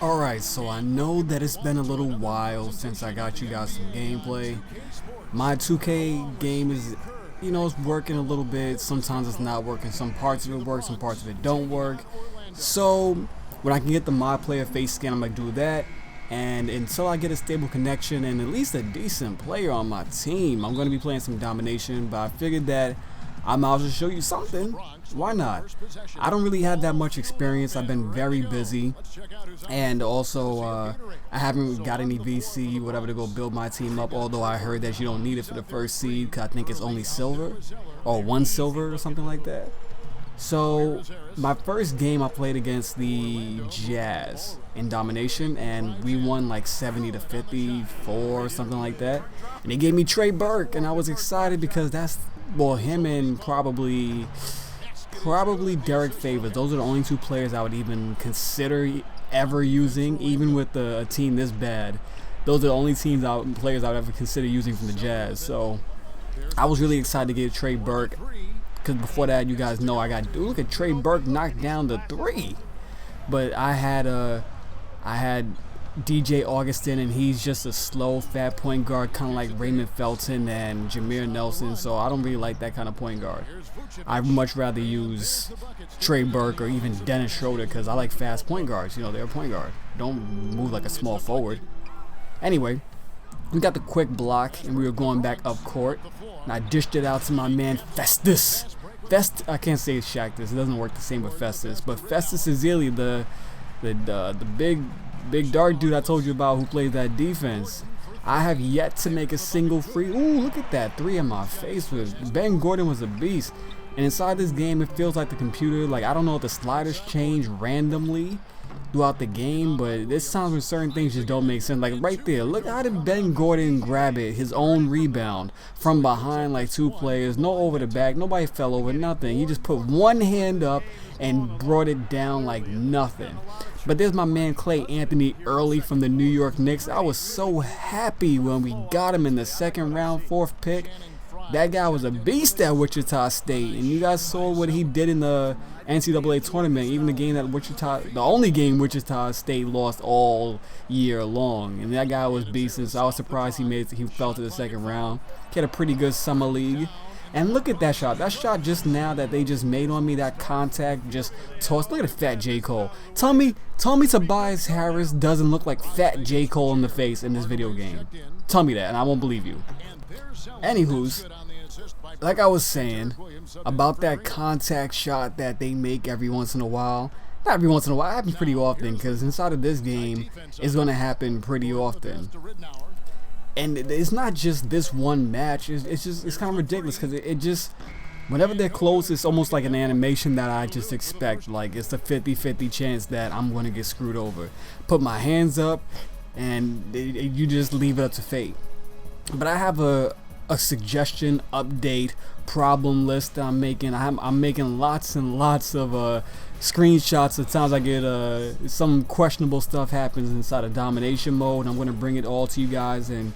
Alright, so I know that it's been a little while since I got you guys some gameplay. My 2K game is, it's working a little bit. Sometimes it's not working. Some parts of it work, some parts of it don't work. So, when I can get the my player face scan, I'm going to do that. And until I get a stable connection and at least a decent player on my team, I'm going to be playing some Domination. But I figured that I might as well show you something. Why not? I don't really have that much experience. I've been very busy, and also I haven't got any VC, whatever, to go build my team up. Although I heard that you don't need it for the first seed, because I think it's only silver, or 1 silver or something like that. So my first game I played against the Jazz in Domination, and we won like 70 to 54 or something like that. And they gave me Trey Burke, and I was excited because that's, well, him and probably Derek Favors. Those are the only 2 players I would even consider ever using, even with a team this bad. Those are the only players I would ever consider using from the Jazz. So I was really excited to get Trey Burke, because before that, you guys know I got, look at Trey Burke knocked down the 3. But I had DJ Augustin, and he's just a slow, fat point guard, kind of like Raymond Felton and Jameer Nelson, so I don't really like that kind of point guard. I'd much rather use Trey Burke or even Dennis Schroeder, because I like fast point guards. They're a point guard. Don't move like a small forward. Anyway, we got the quick block, and we were going back up court, and I dished it out to my man Festus. I can't say Shactus. It doesn't work the same with Festus, but Festus is really the big dark dude I told you about who plays that defense. I have yet to make a single free. Ooh, look at that 3 in my face. Ben Gordon was a beast. And inside this game, it feels like the computer, like, I don't know if the sliders change randomly throughout the game, but there's times when certain things just don't make sense. Like right there, look, how did Ben Gordon grab it, his own rebound from behind like 2 players, no over the back, nobody fell over, nothing. He just put one hand up and brought it down like nothing. But there's my man Clay Anthony early from the New York Knicks. I was so happy when we got him in the 2nd round, 4th pick. That guy was a beast at Wichita State, and you guys saw what he did in the NCAA tournament, even the only game Wichita State lost all year long. And that guy was beasting, so I was surprised he fell to the 2nd round. He had a pretty good summer league. And look at that shot. That shot just now that they just made on me, that contact just tossed. Look at the fat J. Cole. Tell me Tobias Harris doesn't look like fat J. Cole in the face in this video game. Tell me that, and I won't believe you. Anywho's, like I was saying about that contact shot that they make every once in a while. Not every once in a while, it happens pretty often, because inside of this game, it's going to happen pretty often. And it's not just this one match. It's kind of ridiculous, because it just, whenever they're close, it's almost like an animation that I just expect. Like, it's a 50-50 chance that I'm going to get screwed over. Put my hands up, and you just leave it up to fate. But I have a suggestion, update, problem list that I'm making. I'm making lots and lots of screenshots of times I get some questionable stuff happens inside of Domination mode. I'm going to bring it all to you guys, and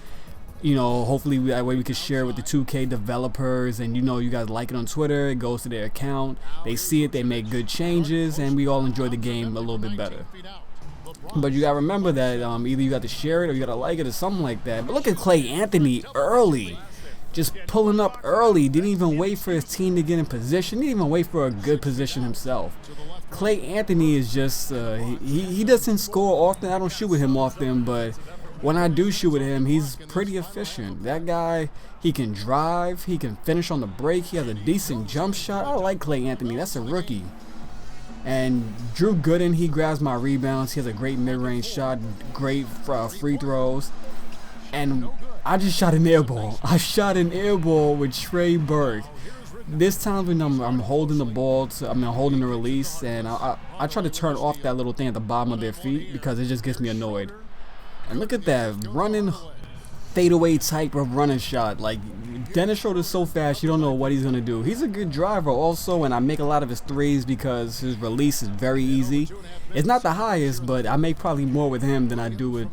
hopefully that way we can share it with the 2K developers, and you guys like it on Twitter, it goes to their account, they see it, they make good changes, and we all enjoy the game a little bit better. But you gotta remember that either you got to share it or you gotta like it or something like that. But look at Clay Anthony early, just pulling up early. Didn't even wait for his team to get in position. Didn't even wait for a good position himself. Clay Anthony is just he doesn't score often. I don't shoot with him often, but when I do shoot with him, he's pretty efficient. That guy, he can drive, he can finish on the break, he has a decent jump shot. I like Clay Anthony. That's a rookie. And Drew Gooden, he grabs my rebounds. He has a great mid-range shot, great free throws. And I just shot an air ball. I shot an air ball with Trey Burke. This time when I'm holding the ball, I'm holding the release, and I try to turn off that little thing at the bottom of their feet because it just gets me annoyed. And look at that running fadeaway type of running shot. Like, Dennis Schroeder's so fast, you don't know what he's going to do. He's a good driver also, and I make a lot of his threes because his release is very easy. It's not the highest, but I make probably more with him than I do with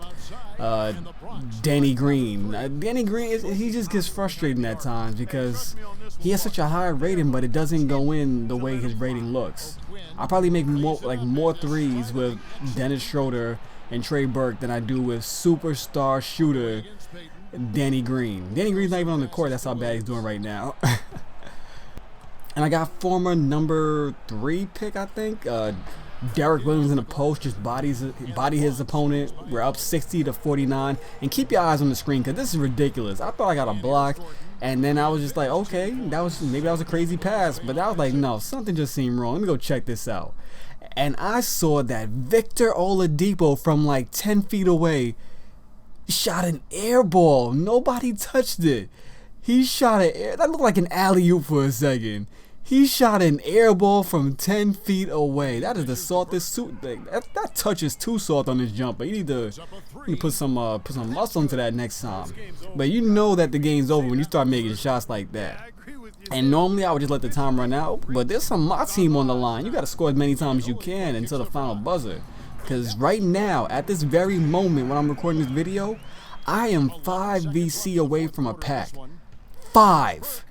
Danny Green. Danny Green, he just gets frustrating at times because he has such a high rating, but it doesn't go in the way his rating looks. I probably make more threes with Dennis Schroeder and Trey Burke than I do with superstar shooter Danny Green. Danny Green's not even on the court. That's how bad he's doing right now. And I got former number 3 pick, I think. Derek Williams in the post, just body his opponent. We're up 60-49. And keep your eyes on the screen, because this is ridiculous. I thought I got a block, and then I was just like, okay, maybe that was a crazy pass. But I was like, no, something just seemed wrong. Let me go check this out. And I saw that Victor Oladipo from like 10 feet away shot an air ball. Nobody touched it. He shot an air. That looked like an alley-oop for a second. He shot an air ball from 10 feet away. That is the saltest suit. That touch is too soft on this jumper. You need to put some muscle into that next time. But you know that the game's over when you start making shots like that. And normally I would just let the time run out. But there's some my team on the line. You got to score as many times as you can until the final buzzer. Because right now, at this very moment when I'm recording this video, I am 5 VC away from a pack. 5.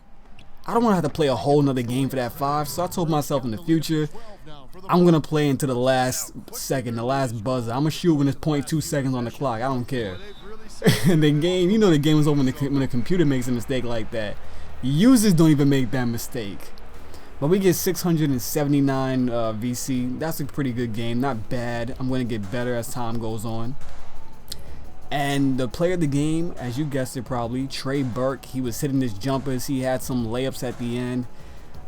I don't want to have to play a whole nother game for that 5, so I told myself in the future, I'm going to play into the last second, the last buzzer. I'm going to shoot when it's 0.2 seconds on the clock. I don't care. And the game, you know the game is over when the computer makes a mistake like that. Users don't even make that mistake. But we get 679 VC. That's a pretty good game. Not bad. I'm going to get better as time goes on. And the player of the game, as you guessed it probably, Trey Burke. He was hitting his jumpers. He had some layups at the end.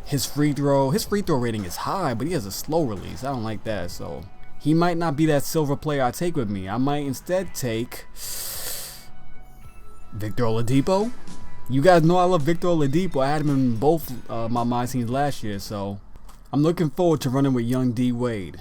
His free throw rating is high, but he has a slow release. I don't like that. So he might not be that silver player I take with me. I might instead take Victor Oladipo. You guys know I love Victor Oladipo. I had him in both my teams last year. So I'm looking forward to running with young D Wade.